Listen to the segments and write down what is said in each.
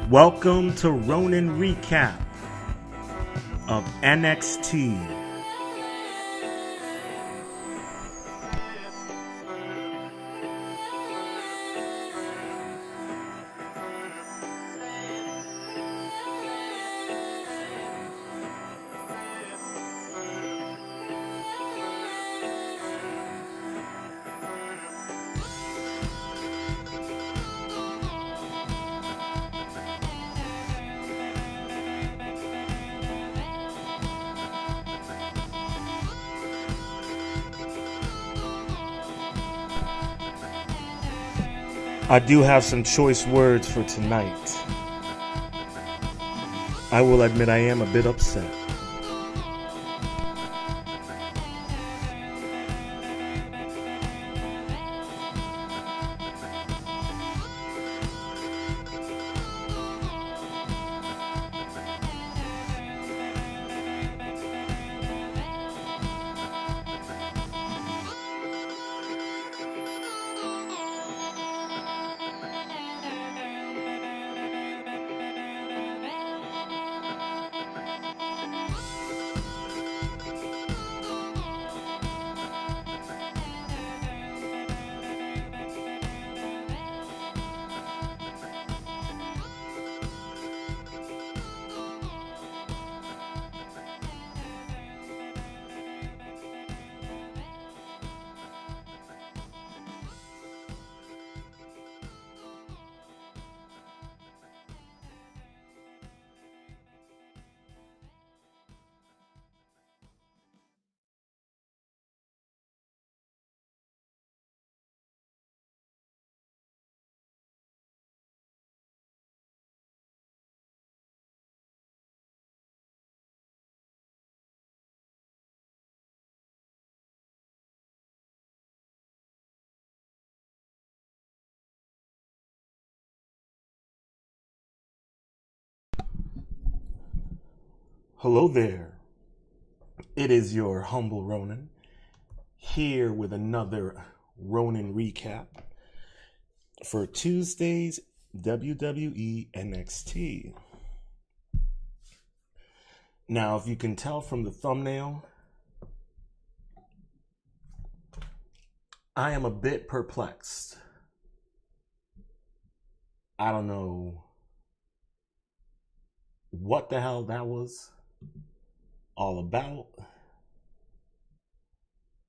Welcome to Ronin Recap of NXT. I do have some choice words for tonight. I will admit I am a bit upset. Hello there. It is your humble Ronin, here with another Ronin Recap for Tuesday's WWE NXT. Now, if you can tell from the thumbnail, I am a bit perplexed. I don't know what the hell that was all about.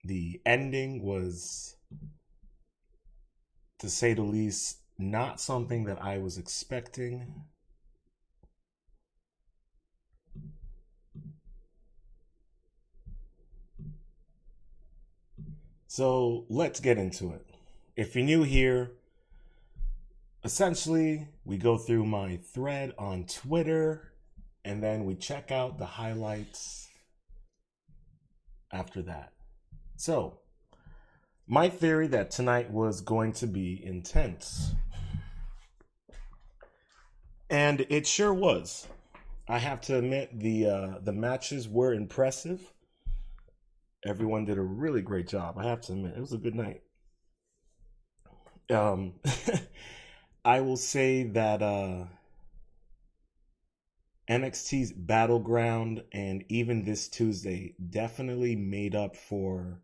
The ending was, to say the least, not something that I was expecting. So let's get into it. If you're new here, essentially we go through my thread on Twitter and then we check out the highlights after that. So, my theory that tonight was going to be intense. And it sure was. I have to admit the matches were impressive. Everyone did a really great job. I have to admit, it was a good night. I will say that NXT's Battleground and even this Tuesday definitely made up for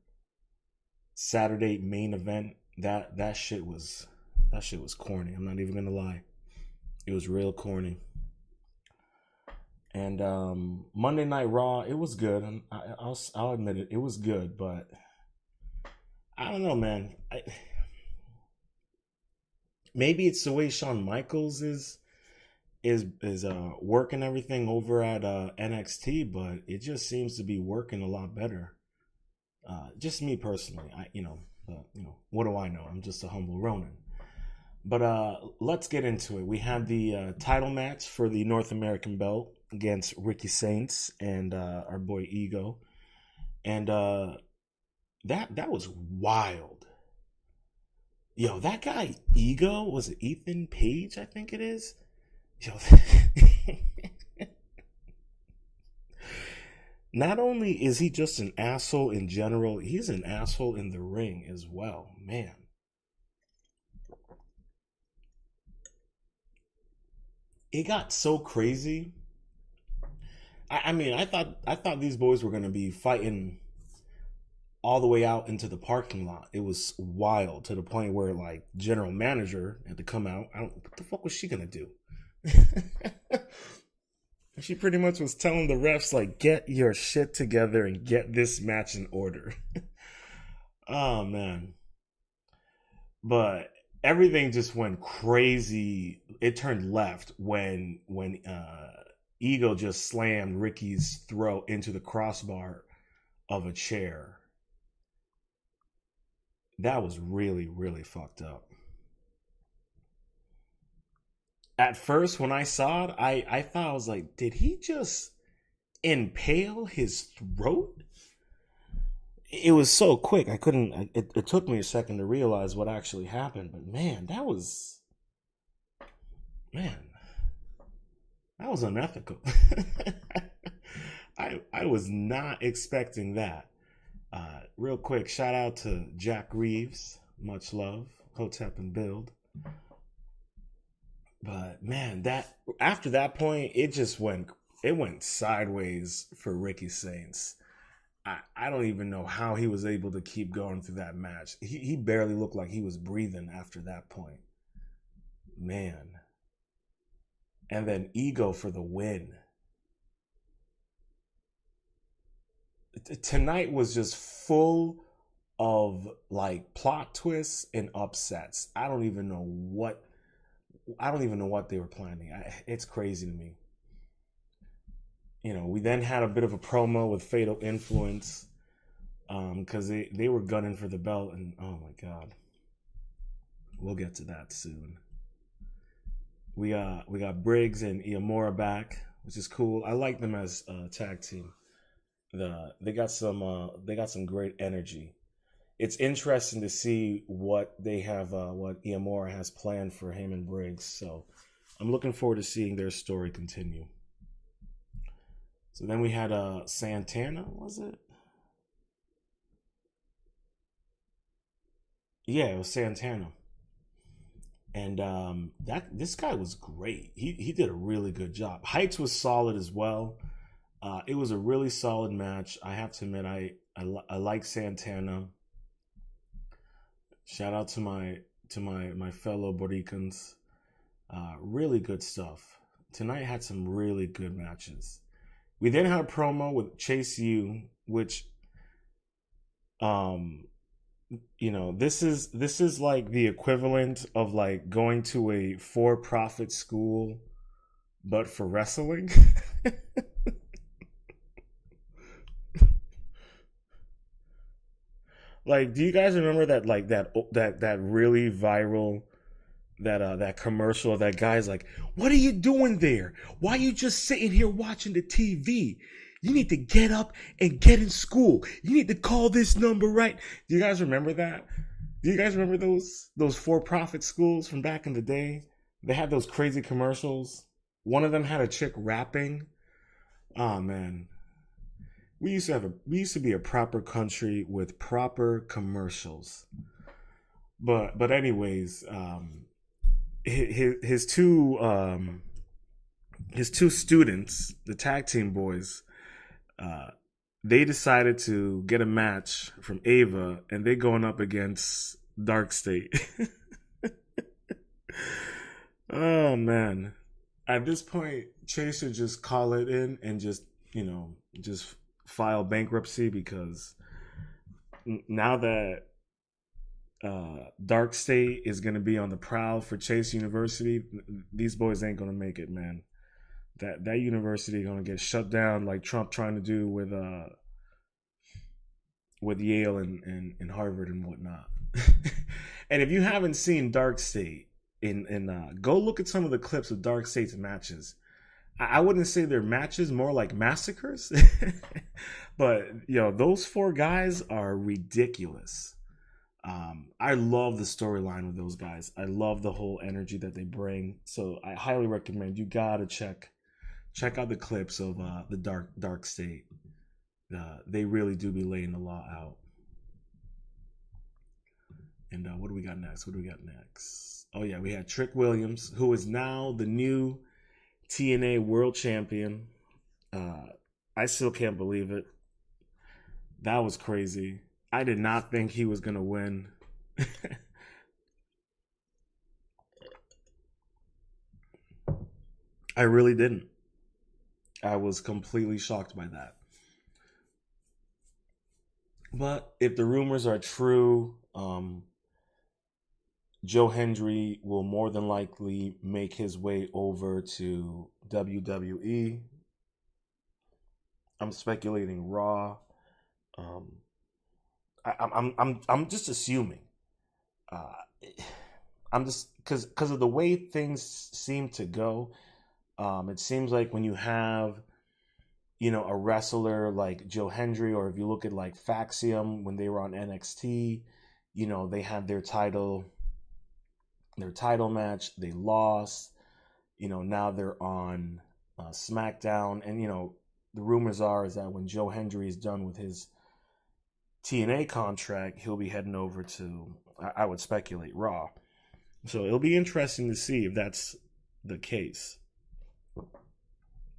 Saturday main event. That shit was corny. I'm not even gonna lie. It was real corny. And Monday Night Raw, it was good. I'll admit it. It was good, but I don't know, man. Maybe it's the way Shawn Michaels is working everything over at NXT, but it just seems to be working a lot better. Just me personally, what do I know? I'm just a humble Ronin. But let's get into it. We had the title match for the North American belt against Ricky Saints and our boy Ego, and that was wild. Yo, that guy Ego, was it Ethan Page? I think it is. Yo, not only is he just an asshole in general, he's an asshole in the ring as well, man. it got so crazy. I mean, I thought these boys were gonna be fighting all the way out into the parking lot. It was wild to the point where like general manager had to come out. I don't. What the fuck was she gonna do? She pretty much was telling the refs like, get your shit together and get this match in order. Oh man. But everything just went crazy. It turned left when Ego just slammed Ricky's throat into the crossbar of a chair. That was really, really fucked up. At first, when I saw it, I thought, I was like, did he just impale his throat? It was so quick. I couldn't. It took me a second to realize what actually happened. But man, man, that was unethical. I was not expecting that. Real quick, shout out to Jack Reeves. Much love, Hotep and Build. But man, that after that point, it went sideways for Ricky Saints. I don't even know how he was able to keep going through that match. He barely looked like he was breathing after that point. Man. And then Ego for the win. Tonight was just full of like plot twists and upsets. I don't even know what they were planning. It's crazy to me. We then had a bit of a promo with Fatal Influence, because they were gunning for the belt, and oh my god, we'll get to that soon. We got Briggs and Iamura back, which is cool. I like them as a tag team. They got some great energy. It's interesting to see what they have, what Iamura has planned for him and Briggs. So I'm looking forward to seeing their story continue. So then we had Santana, was it? Yeah, it was Santana. And that this guy was great. He did a really good job. Heights was solid as well. It was a really solid match. I have to admit, I like Santana. Shout out to my fellow Boricans. Really good stuff. Tonight had some really good matches. We then had a promo with Chase U, which, this is like the equivalent of like going to a for-profit school, but for wrestling. Like, do you guys remember that like that really viral that commercial of that guy's like, what are you doing there? Why are you just sitting here watching the TV? You need to get up and get in school. You need to call this number right. Do you guys remember that? Do you guys remember those for-profit schools from back in the day? They had those crazy commercials. One of them had a chick rapping. Oh man. We used to be a proper country with proper commercials. But anyways, his two students, the tag team boys, uh, they decided to get a match from Ava, and they going up against Dark State. Oh man! At this point, Chase should just call it in and just file bankruptcy, because now that Dark State is going to be on the prowl for Chase University, these boys ain't going to make it, man. That university going to get shut down like Trump trying to do with Yale and Harvard and whatnot. And if you haven't seen Dark State, go look at some of the clips of Dark State's matches. I wouldn't say they're matches, more like massacres. But those four guys are ridiculous. I love the storyline with those guys. I love the whole energy that they bring. So I highly recommend, you gotta check out the clips of the Dark State. They really do be laying the law out. And what do we got next? Oh yeah, we had Trick Williams, who is now the new TNA World Champion. Uh, I still can't believe it. That was crazy. I did not think he was gonna win. I really didn't. I was completely shocked by that. But if the rumors are true, Joe Hendry will more than likely make his way over to WWE. I'm speculating Raw. Um, I'm just assuming. Uh, I'm just because of the way things seem to go. It seems like when you have a wrestler like Joe Hendry, or if you look at like Faxium when they were on NXT, they had their title match, they lost. Now they're on SmackDown, and the rumors are is that when Joe Hendry is done with his TNA contract, he'll be heading over to, I would speculate, Raw. So it'll be interesting to see if that's the case.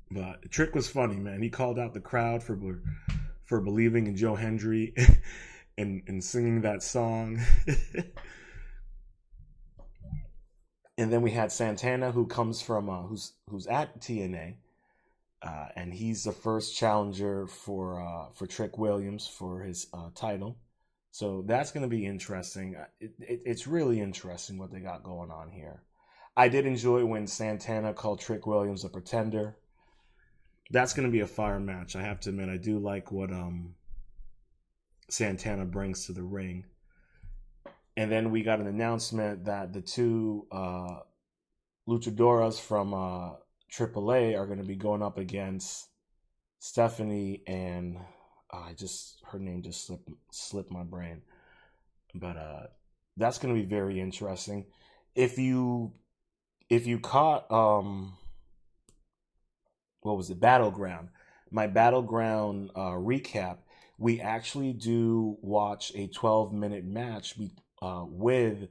But Trick was funny, man. He called out the crowd for believing in Joe Hendry and singing that song. And then we had Santana, who comes from who's at TNA, and he's the first challenger for Trick Williams for his title. So that's going to be interesting. It's really interesting what they got going on here. I did enjoy when Santana called Trick Williams a pretender. That's going to be a fire match. I have to admit, I do like what Santana brings to the ring. And then we got an announcement that the two luchadoras from AAA are going to be going up against Stephanie and her name just slipped my brain. But that's going to be very interesting. If you caught what was it, Battleground, my Battleground recap, we actually do watch a 12-minute match with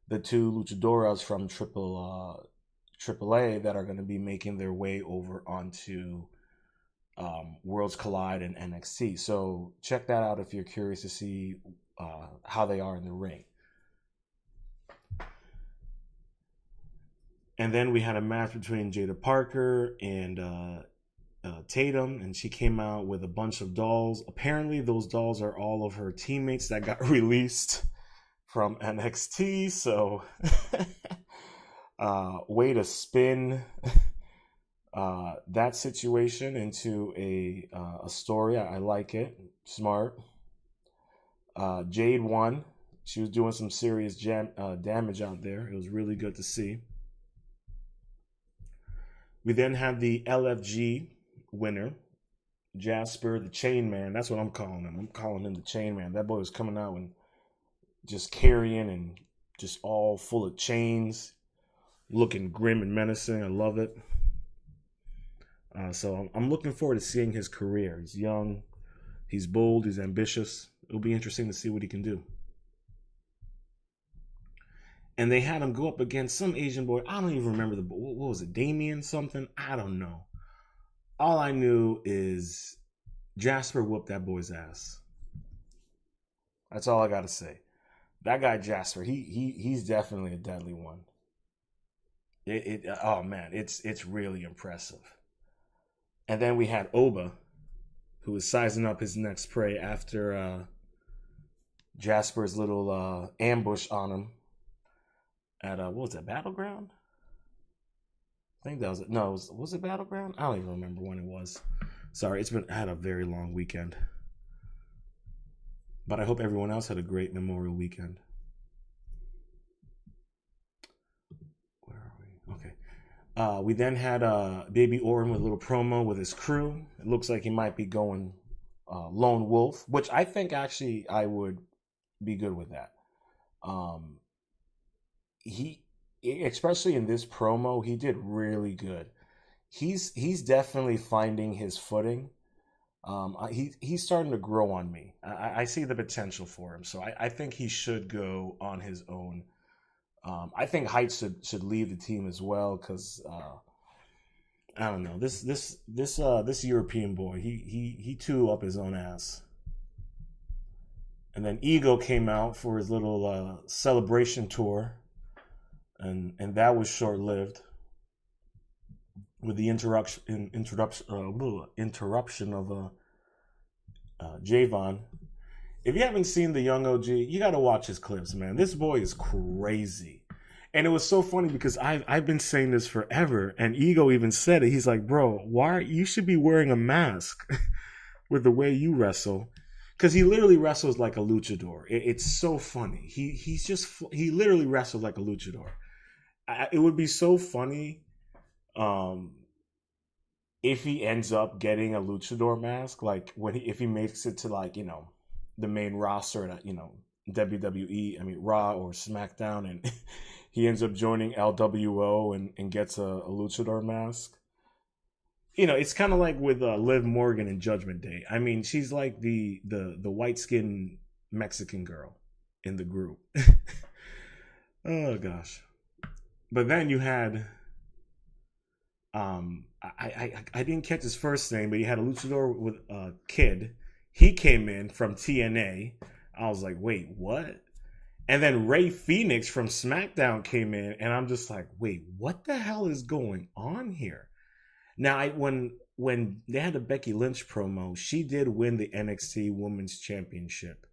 the two luchadoras from AAA that are going to be making their way over onto Worlds Collide and NXT. So check that out if you're curious to see how they are in the ring. And then we had a match between Jada Parker and Tatum, and she came out with a bunch of dolls. Apparently, those dolls are all of her teammates that got released from NXT. So, way to spin that situation into a story. I like it. Smart. Jade won. She was doing some serious damage out there. It was really good to see. We then have the LFG winner, Jasper the Chain Man. That's what I'm calling him. I'm calling him the Chain Man. That boy was coming out and just carrying and just all full of chains, looking grim and menacing. I love it. So I'm looking forward to seeing his career. He's young, he's bold, he's ambitious. It'll be interesting to see what he can do. And they had him go up against some Asian boy. I don't even remember what was it, Damien something? I don't know. All I knew is Jasper whooped that boy's ass. That's all I got to say. That guy Jasper, he's definitely a deadly one. Oh man, it's really impressive. And then we had Oba, who was sizing up his next prey after Jasper's little ambush on him at what was that, Battleground? I think that was it. No, was it Battleground? I don't even remember when it was. Sorry, I had a very long weekend. But I hope everyone else had a great Memorial weekend. Where are we? Okay. We then had Baby Orton with a little promo with his crew. It looks like he might be going lone wolf, which I think actually I would be good with that. He, especially in this promo, he did really good. He's definitely finding his footing. He's starting to grow on me. I see the potential for him, so I think he should go on his own. I think Heights should leave the team as well because I don't know. This European boy, he too up his own ass. And then Ego came out for his little celebration tour, and that was short lived with the interruption of Javon. If you haven't seen the young OG, you got to watch his clips, man. This boy is crazy. And it was so funny because I've been saying this forever, and Ego even said it. He's like, bro, you should be wearing a mask with the way you wrestle. Because he literally wrestles like a luchador. It's so funny. He literally wrestles like a luchador. It would be so funny if he ends up getting a luchador mask, like if he makes it to, like, the main roster at, WWE, Raw or SmackDown, and he ends up joining LWO and gets a luchador mask. It's kind of like with Liv Morgan in Judgment Day. She's like the white skinned Mexican girl in the group. Oh gosh. But then you had I didn't catch his first name, but you had a luchador with a kid. He came in from TNA. I was like, wait, what? And then Rey Fenix from SmackDown came in, and I'm just like, wait, what the hell is going on here? Now, when they had the Becky Lynch promo, she did win the NXT Women's Championship.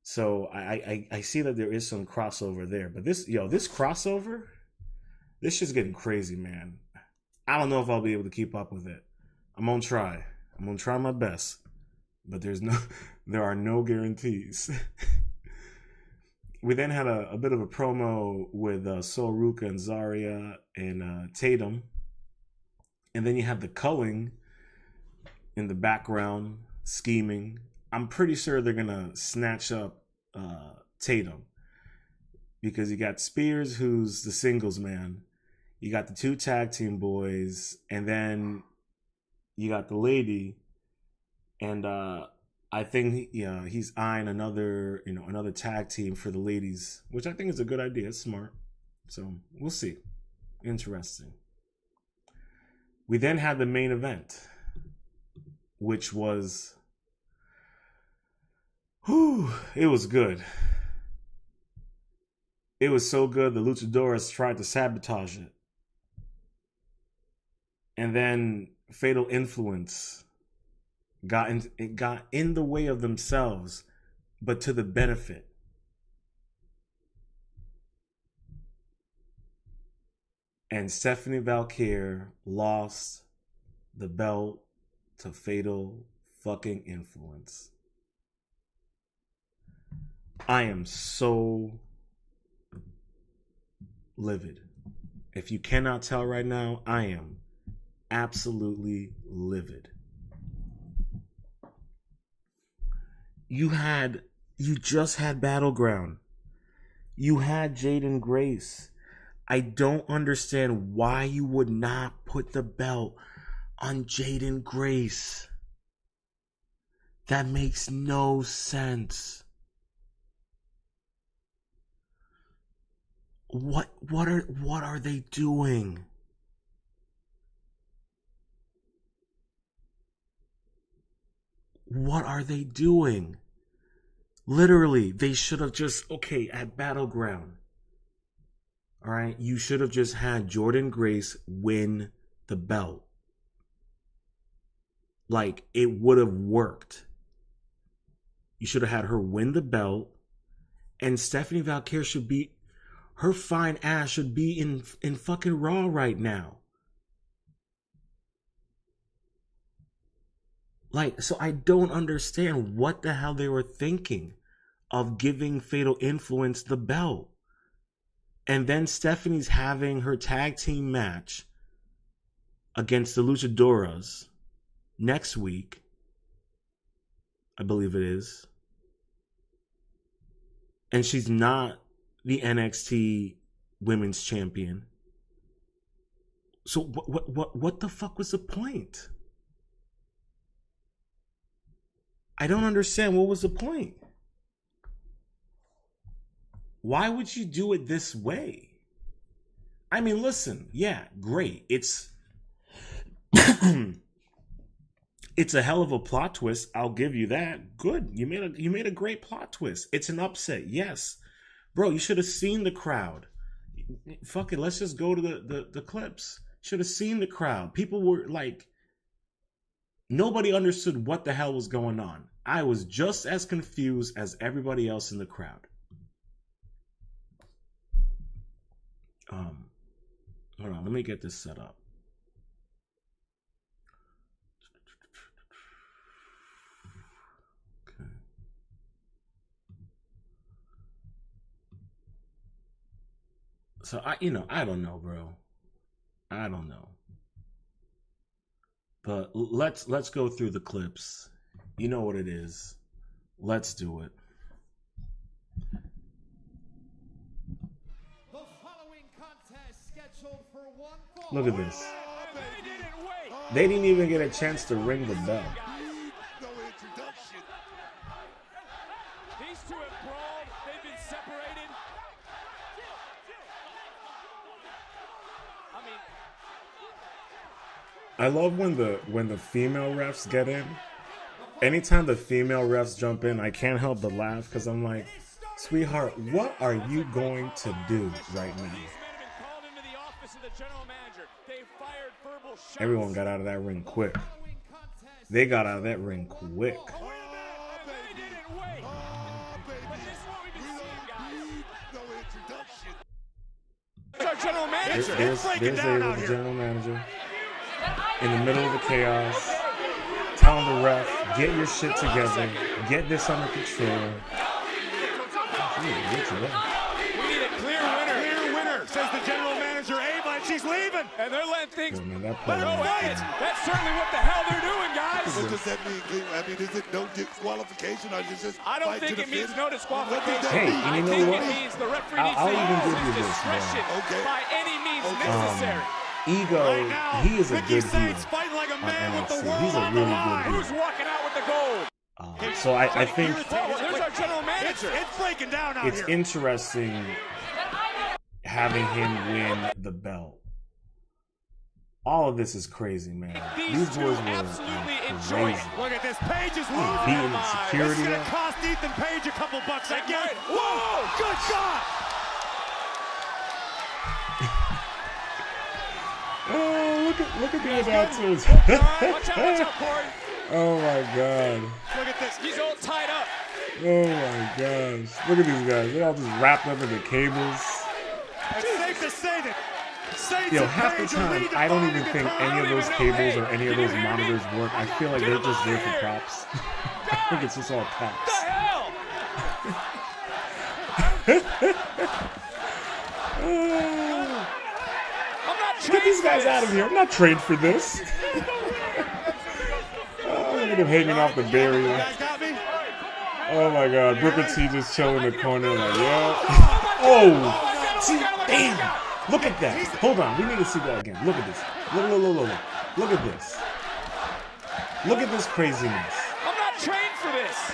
So I see that there is some crossover there. But this crossover, this shit's getting crazy, man. I don't know if I'll be able to keep up with it. I'm gonna try. I'm gonna try my best. But there are no guarantees. We then had a bit of a promo with Sol Ruka and Zarya and Tatum. And then you have the culling in the background, scheming. I'm pretty sure they're going to snatch up Tatum. Because you got Spears, who's the singles man. You got the two tag team boys. And then you got the lady. And I think he's eyeing another tag team for the ladies, which I think is a good idea. It's smart. So we'll see. Interesting. We then had the main event, which was, it was good. It was so good, the Luchadores tried to sabotage it. And then Fatal Influence got in the way of themselves, but to the benefit. And Stephanie Valkyrie lost the belt to Fatal fucking Influence. I am so livid. If you cannot tell right now, I am absolutely livid. You just had Battleground. You had Jayden Grace. I don't understand why you would not put the belt on Jayden Grace. That makes no sense. What are they doing? What are they doing? Literally, they should have just, at Battleground. All right, you should have just had Jordynne Grace win the belt. Like, it would have worked. You should have had her win the belt, and Stephanie Valkyrie her fine ass should be in fucking Raw right now. Like, so I don't understand what the hell they were thinking of giving Fatal Influence the belt. And then Stephanie's having her tag team match against the Luchadoras next week. I believe it is. And she's not the NXT Women's Champion. So what the fuck was the point? I don't understand. What was the point? Why would you do it this way? I mean, listen, yeah, great. It's It's a hell of a plot twist. I'll give you that. Good. You made a great plot twist. It's an upset. Yes. Bro, you should have seen the crowd. Fuck it. Let's just go to the clips. Should have seen the crowd. People were like, nobody understood what the hell was going on. I was just as confused as everybody else in the crowd. Hold on. Let me get this set up. So I don't know, bro. I don't know. But let's go through the clips. You know what it is. Let's do it. The following contest scheduled for one fall. Look at this. They didn't even get a chance to ring the bell. No introduction. These two have brawled. They've been separated. I love when the female refs get in. Anytime the female refs jump in, I can't help but laugh because I'm like, sweetheart, what are you going to do right now? Everyone got out of that ring quick. They got out of that ring quick. There's the general manager in the middle of the chaos, telling the ref, get your shit together, get this under control. We need a clear winner. Clear winner, says the general manager, Ava, and she's leaving. And they're letting things Man, go away. That's certainly what the hell they're doing, guys. What does that mean? I mean, is it no disqualification or is it just I don't fight think to it the means finish? no disqualification. Hey, and I you know think what? it means the referee needs I'll to even use give you his this, man. discretion Okay. by any means necessary. Ego, Right now, he is a Ricky good heel Sainz fighting like a on man with the NXT. world He's a on the really line. good Who's heel. walking out with the gold? So I think Whoa, there's our general manager. It's breaking down out it's here. interesting having him win the belt. All of this is crazy, man. These two boys were absolutely enjoy crazy. it. Look at this. Page is losing beating her mind. security This is going up. to cost Ethan Page a couple bucks again. Right. Whoa! Good shot! Oh, look at the announcers. Watch out, Corey. Oh my god. Look at this. He's all tied up. Oh my gosh. Look at these guys. They're all just wrapped up in the cables. It's safe to say that Saints Yo, and half the Page are time, I don't even redefining think the any of those even know. cables Hey, or any of can you those hear me? monitors work. I feel like Get they're him just out there of for here. props. I think it's just all What props. the hell? I'm not Get these trained guys for out of this. here. I'm not trained for this. Oh, look at him hanging off the You barrier. guys got me? Oh my god. Booker T just chilling in the corner like, yo. Oh! See, damn! Look at that. Hold on. We need to see that again. Look at this. Look. Look at this. Look at this craziness. I'm not trained for this.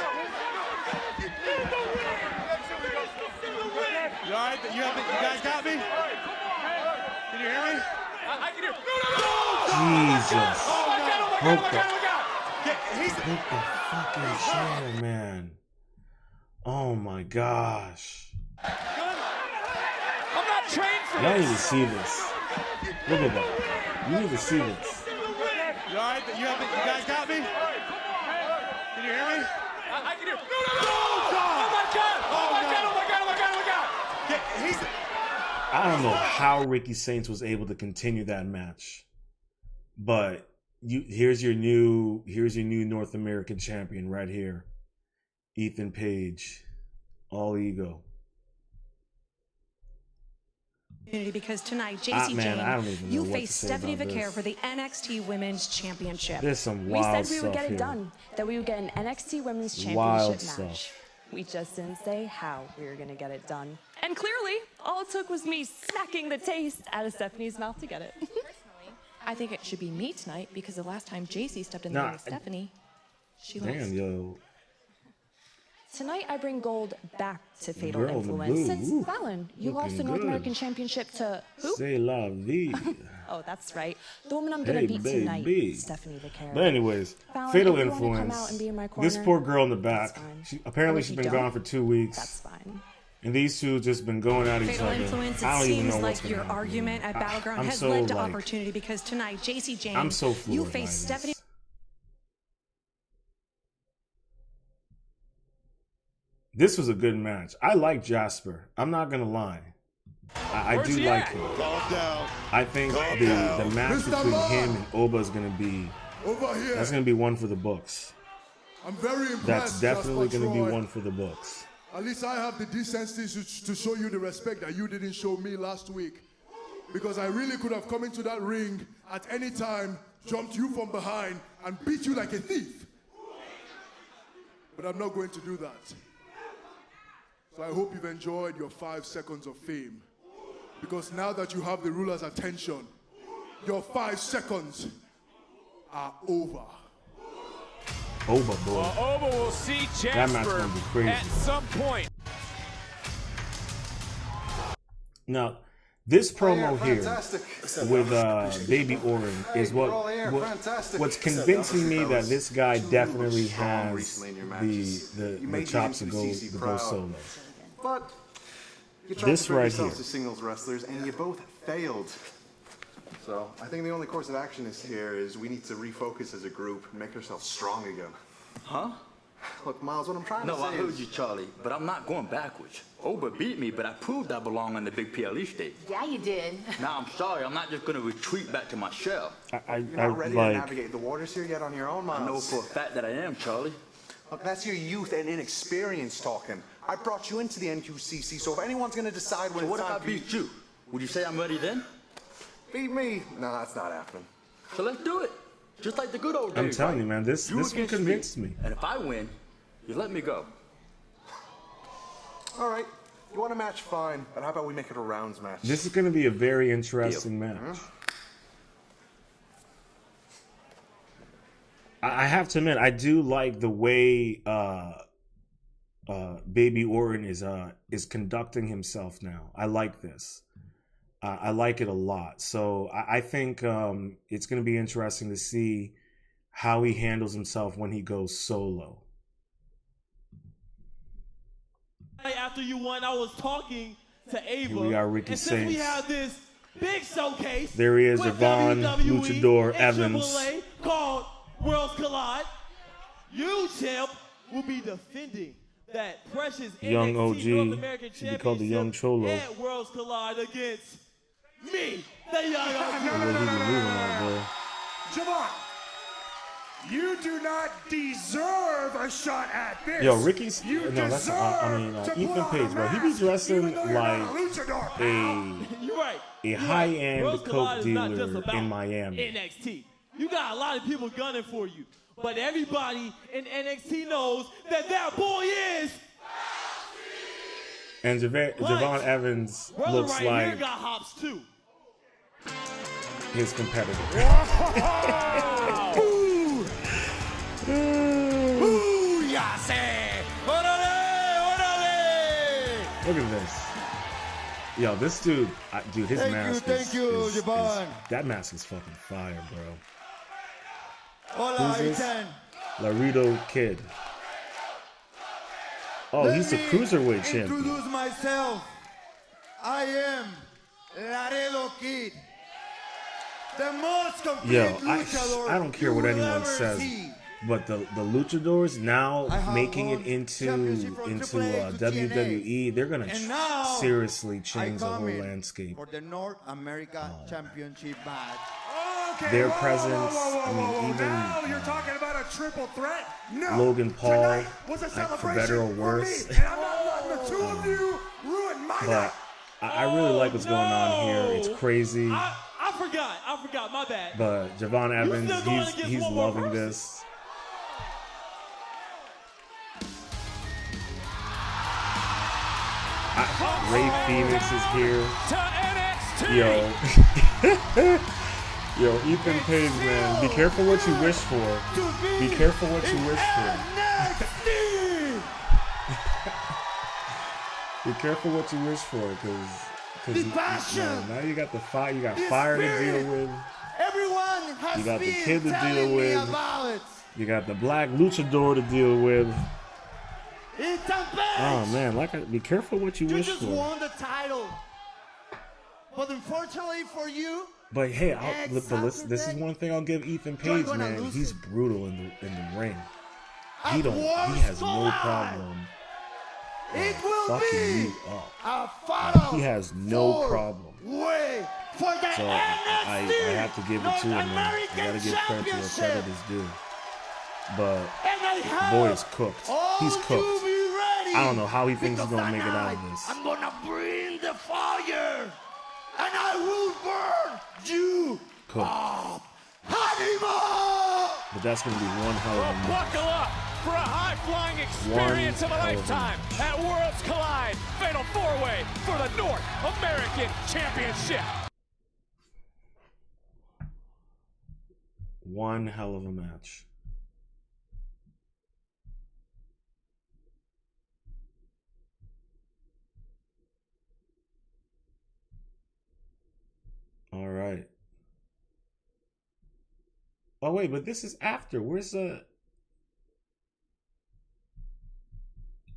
You all right? You guys got me? Can you hear me? I can hear. Jesus. Oh my God! Oh my God! Oh my God! Oh my God! Yeah, he's Break the fucking chair, man. Oh my gosh. I'm not trained for Y'all need to this. see this. Look at that. You need to see this. you all right? You guys got me? Can you hear me? I can hear. Oh my God! Oh my God! Oh my God! Oh my God! Oh my God! Yeah, he's I don't know how Ricky Sainz was able to continue that match, but here's your new North American champion right here, Ethan Page, all ego. Because tonight, JC man, I don't Jane, even know you what to face say Stephanie about Vaquer this. for the NXT Women's Championship. There's some We wild said we would stuff get it here. done, that we would get an NXT Women's Wild Championship match. stuff. We just didn't say how we were going to get it done. And clearly, all it took was me smacking the taste out of Stephanie's mouth to get it. I think it should be me tonight because the last time JC stepped in the Nah, ring with Stephanie, she lost. Damn, yo. Tonight I bring gold back to Fatal Girl in the Influence. blue. Since Ooh, Fallon, you looking lost the North good. American Championship to who? C'est la vie. Oh, that's right. The woman I'm gonna beat tonight, Stephanie the Carrot. But anyways, Fallon, Fatal if you wanna come Influence. out and be in my This corner, poor girl in the that's back. fine. Apparently But if she's you been don't, gone for 2 weeks. That's fine. And these two just been going at each Fatal other. Influence, I it don't even seems know what's like your gonna happen. argument at Battleground I'm has so, led to like, opportunity because tonight, JC Jane, I'm so floored you by face this. Stephanie. This was a good match. I like Jasper. I'm not gonna lie. I do like him. I think the match between him and Oba is gonna be that's gonna be one for the books. I'm very impressed. That's definitely Jasper gonna be Troy. one for the books. At least I have the decency to show you the respect that you didn't show me last week. Because I really could have come into that ring at any time, jumped you from behind, and beat you like a thief. But I'm not going to do that. So I hope you've enjoyed your 5 seconds of fame. Because now that you have the ruler's attention, your 5 seconds are over. Oba, boy. Well, Oba will see That match Jasper gonna be crazy. at some point. Now, this promo here with Baby Orin is what's convincing me that this guy definitely has the chops to go solo. But you tried This to prove right yourselves here. to singles wrestlers, and you both failed. So I think the only course of action here is we need to refocus as a group and make ourselves strong again. Huh? Look, Miles, what I'm trying to say No, I heard is... you, Charlie, but I'm not going backwards. Oba beat me, but I proved I belong on the big PLE stage. Yeah, you did. Now, I'm sorry, I'm not just going to retreat back to my shell. You're not ready to navigate the waters here yet on your own, Miles. I know for a fact that I am, Charlie. Look, that's your youth and inexperience talking. I brought you into the NQCC, so if anyone's going to decide when So what it's if time I beat you? Would you say I'm ready then? Beat me? No, that's not happening. So let's do it. Just like the good old days. I'm telling right? you, man, this one against convinced me. And if I win, you let me go. All right. You want a match? Fine. But how about we make it a rounds match? This is going to be a very interesting match. I have to admit, I do like the way Baby Orton is conducting himself now. I like this. I like it a lot. So I think it's going to be interesting to see how he handles himself when he goes solo. After you won, I was talking to Ava. Here we are, Ricky and since we Saints. have this big showcase, There he is, with Yvonne, WWE Luchador, and Evans. AAA called Worlds Collide. You, champ, will be defending that precious Young NXT OG, North American should be called the Young Championship Cholo. at Worlds Collide against me, the Young OG. Javon, you do not deserve a shot at this. Yo, Ricky's You no, that's Ethan Page, bro. He be dressing like You're right. a high-end Worlds Collide coke is not just dealer about in Miami. NXT. You got a lot of people gunning for you, but everybody in NXT knows that that boy is. And Javon Evans Brother looks right here like got hops too. his competitor. Look at this. Yo, this dude, his mask is that mask is fucking fire, bro. Hola, Who's this? Ethan. Laredo Kid. Oh, he's the cruiserweight champion. Introduce myself. I am Laredo Kid. The most complete Yo, luchador I don't care you what will anyone ever says, see. but the luchadors now I have making it won into championship from AAA to WWE, they're gonna And now, seriously I change the come whole in landscape. for the North America Championship match. Their presence, I mean, even Now you're talking about a triple threat? No. Logan Paul, Tonight was a like, for celebration better or for worse. me, and I'm not letting the two of you ruin my night. But I really like what's going on here. It's crazy. I forgot, my bad. But Javon Evans, still going against he's one more loving person. this. Ray Phoenix is here. Yo. Yo, Ethan Page, man. Be careful what you wish for. Be careful what you wish for. Be careful what you wish for, because the passion. Now you got the fire. You got fire to deal with. Everyone has You got the been kid to telling deal me with. about it. You got the black luchador to deal with. It's a Oh man, be careful what you wish just for. won the title. But unfortunately for you, But hey, this is one thing I'll give Ethan Page, man. He's brutal in the ring. He has no problem. It will fucking be you up. a fatal He has no problem. way for the So I have to give it to him, man. I gotta give credit to where credit is due. But the boy is cooked. He's cooked. I don't know how he thinks he's gonna make it out of this. I'm gonna bring the fire, and I will burn you Cooked. up, animal. But that's gonna be one hell of a match. Buckle up for a high-flying experience of a lifetime at Worlds Collide Fatal 4-Way for the North American Championship. One hell of a match. All right. Oh wait, but this is after. Where's the?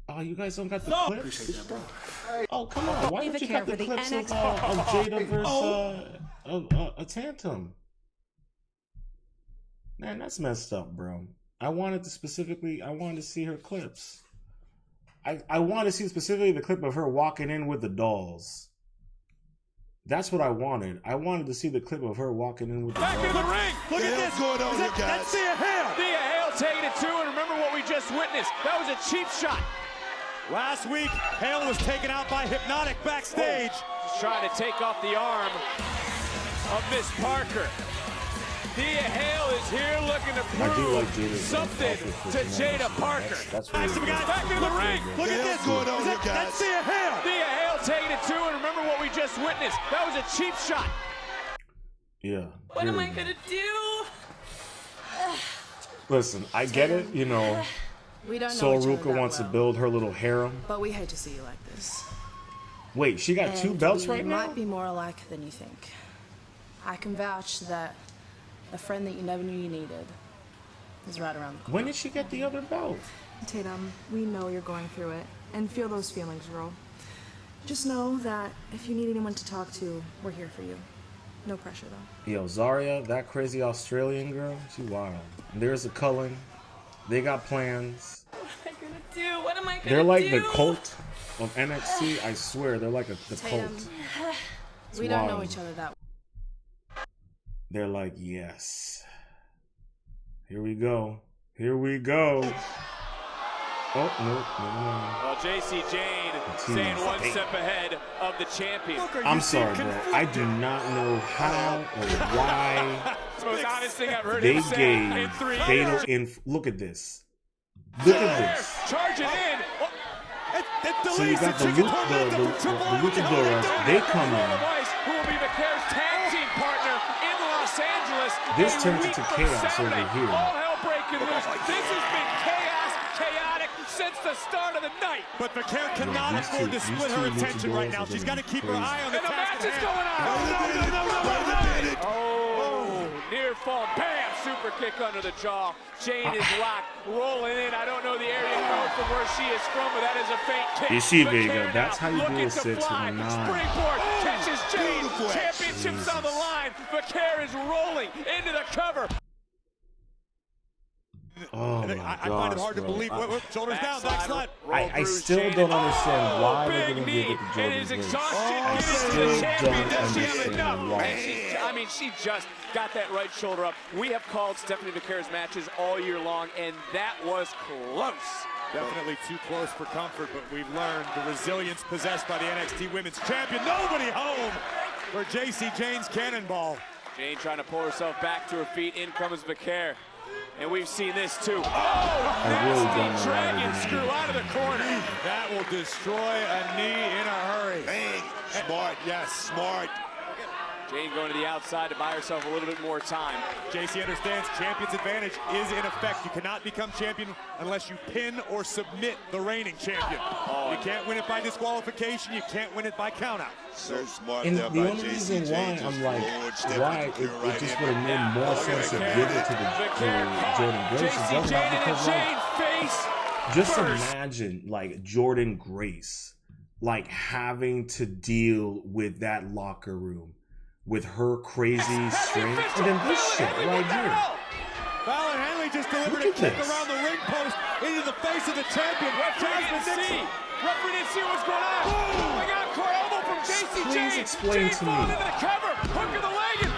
Oh, you guys don't got the clips. Oh, come on! Why don't you got the clips of Jada versus a Tantum? Man, that's messed up, bro. I wanted to see her clips. I wanted to see specifically the clip of her walking in with the dolls. That's what I wanted. I wanted to see the clip of her walking in with the dolls. Back in the ring. Look at this. Going on here, guys. That's Thea Hale. Thea Hale taking it too, and remember what we just witnessed. That was a cheap shot. Last week, Hale was taken out by Hypnotic backstage. Just trying to take off the arm of Miss Parker. Thea Hale is here looking to prove something to Jada Parker. That's really back in the ring. Look at this. Going on here, guys. That's Thea Hale. Thea Hale taking it too, and remember what we just witnessed. That was a cheap shot. Yeah. What am I gonna do? Listen, I get it. You know, We don't know So each other Ruka that wants to well, build her little harem. but we hate to see you like this. Wait, she got two belts right We now? might be more alike than you think. I can vouch that a friend that you never knew you needed is right around the corner. When did she get the other belt? Tatum, we know you're going through it, and feel those feelings, girl. Just know that if you need anyone to talk to, we're here for you. No pressure, though. Yo, Zarya, that crazy Australian girl, she wild. There's a Cullen. They got plans. What am I gonna do? What am I gonna They're like do? the cult of NXT. I swear, they're like the cult. It's We don't know wild. each other that well. They're like, yes. Here we go. Here we go. Oh, no, never mind. Well, JC Jane staying one step ahead of the champion. I'm sorry, bro. I do not know how or why It's the most honest thing I've heard they him say in gave 3 Fatal years. in. Look at this. Look at this. Charging in. So you got the luchadoras. They come in. Who will be McCare's tag team partner in Los Angeles. This a turns week into from chaos Saturday. over here. All hell breaking loose. This has been chaotic since the start of the night. But McCare cannot afford to split her attention right now. She's got to keep her eye on the And the match task is at going hand. on. Oh, near fall. Bam! Super kick under the jaw. Jane is locked, rolling in. I don't know the area code from where she is from, but that is a faint kick. You see, McCare Vega, that's how you do looking a to 6 fly. and a 9. Springboard catches Jane. Championships on the line. McCare is rolling into the cover. Oh my I find it hard to believe. Shoulders down, backslide. I still don't understand why they're going to give it to Jordan And his Grace. exhaustion I getting to still the champion. don't Does she have understand enough? why. And she just got that right shoulder up. We have called Stephanie McCare's matches all year long, and that was close. Definitely too close for comfort, but we've learned the resilience possessed by the NXT Women's Champion. Nobody home for JC Jane's cannonball. Jane trying to pull herself back to her feet. In comes McCare. And we've seen this too. Oh, really don't know nasty why they dragon didn't screw do out of the corner. That will destroy a knee in a hurry. Bang. Smart. Yes. Smart. Jane going to the outside to buy herself a little bit more time. JC understands champion's advantage is in effect. You cannot become champion unless you pin or submit the reigning champion. You can't win it by disqualification. You can't win it by countout. So smart And there the by only reason JC. why I'm like, why it just would have made more sense to give it to Jordan Grace is just not because like, just imagine like Jordan Grace like having to deal with that locker room with her crazy strength and then this shit right here. Fallon Henley just delivered a kick around the ring post into the face of the champion. Jasmine Dixon. Referee didn't see what's going on. Oh my God, core elbow from JC Jane. Please explain to me Into the cover. Hook of the leg and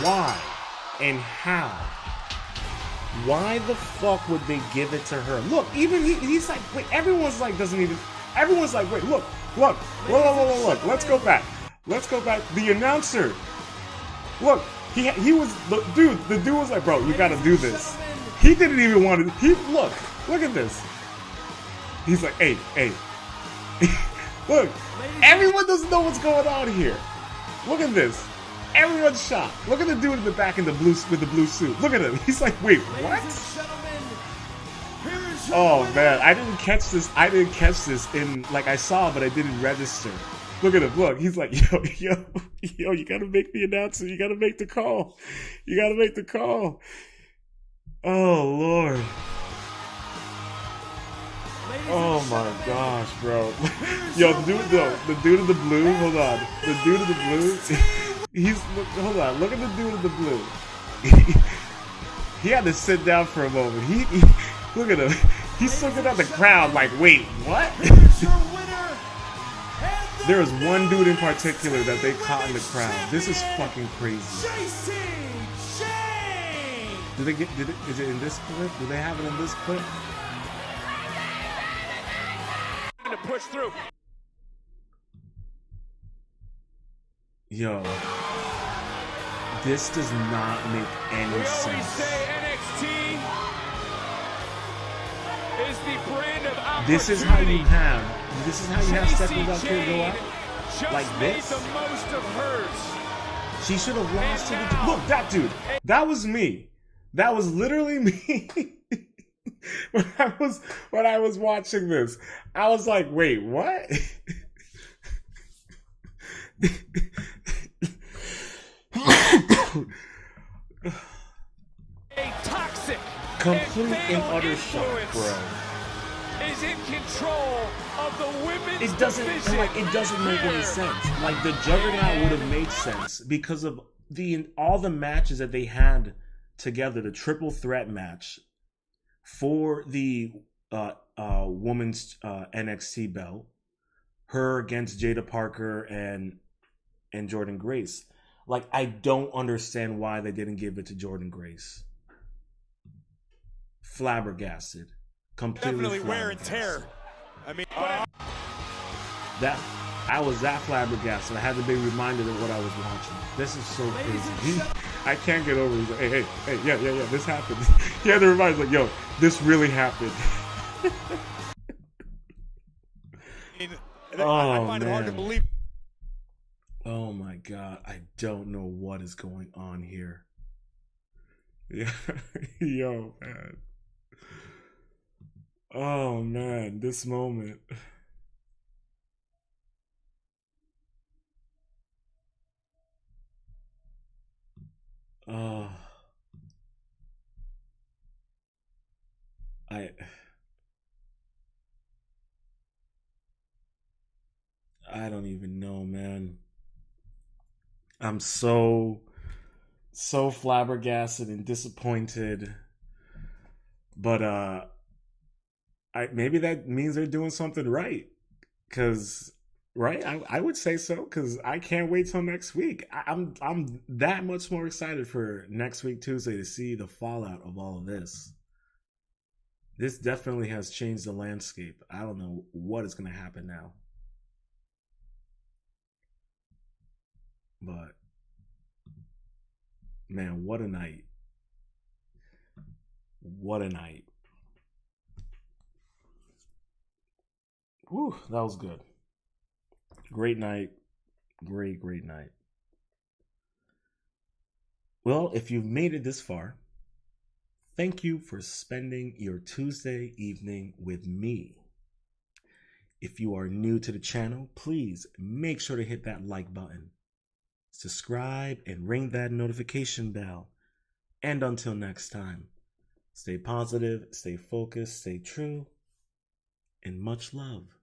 why and how. Why the fuck would they give it to her? Look, even he's like, wait, everyone's like, wait, look, let's go back. The announcer, look, he was, the dude was like, bro, you gotta do this. He didn't even want to, look at this. He's like, hey, look, everyone doesn't know what's going on here. Look at this. Everyone's shocked. Look at the dude in the back in the blue with the blue suit. Look at him. He's like, wait, what? Oh man, I didn't catch this in, like, I saw, but I didn't register. Look at him. Look, he's like, yo, you gotta make the announcement. You gotta make the call. Oh Lord. Oh my gosh, bro. Yo, the dude in the blue, hold on. The dude in the blue, look at the dude in the blue. He had to sit down for a moment. He look at him. He's looking at the crowd like, wait, what? There was one dude in particular that they caught in the crowd. This is fucking crazy. Is it in this clip? Do they have it in this clip? to push through. Yo, this does not make any sense. We say NXT is the brand of opportunity. This is how you have Stephanie Valkyrie go out like this. The most of hers. She should have lost to the look. That dude, that was me. That was literally me. when I was watching this, I was like, wait, what? A toxic, complete and utter shock, bro. Is in control of the women's it doesn't make any sense. Like, the Juggernaut would have made sense because of all the matches that they had together. The triple threat match for the women's NXT belt, her against Jada Parker and Jordan Grace. Like, I don't understand why they didn't give it to Jordan Grace. Flabbergasted. Completely definitely wear and tear. I mean, I was that flabbergasted. I had to be reminded of what I was watching. This is so crazy. I can't get over it. He's like, hey, yeah, this happened. He had to remind us, like, yo, this really happened. I find it hard to believe. Oh my God, I don't know what is going on here. Yeah, yo, man. Oh man, this moment. I don't even know, man. I'm so flabbergasted and disappointed. But maybe that means they're doing something right. Cause right, I would say so. Cause I can't wait till next week. I'm that much more excited for next week Tuesday to see the fallout of all of this. This definitely has changed the landscape. I don't know what is going to happen now. But man, what a night. What a night. Whew, that was good. Great night. Great night. Well, if you've made it this far, thank you for spending your Tuesday evening with me. If you are new to the channel, please make sure to hit that like button, subscribe, and ring that notification bell. And until next time, stay positive, stay focused, stay true, and much love.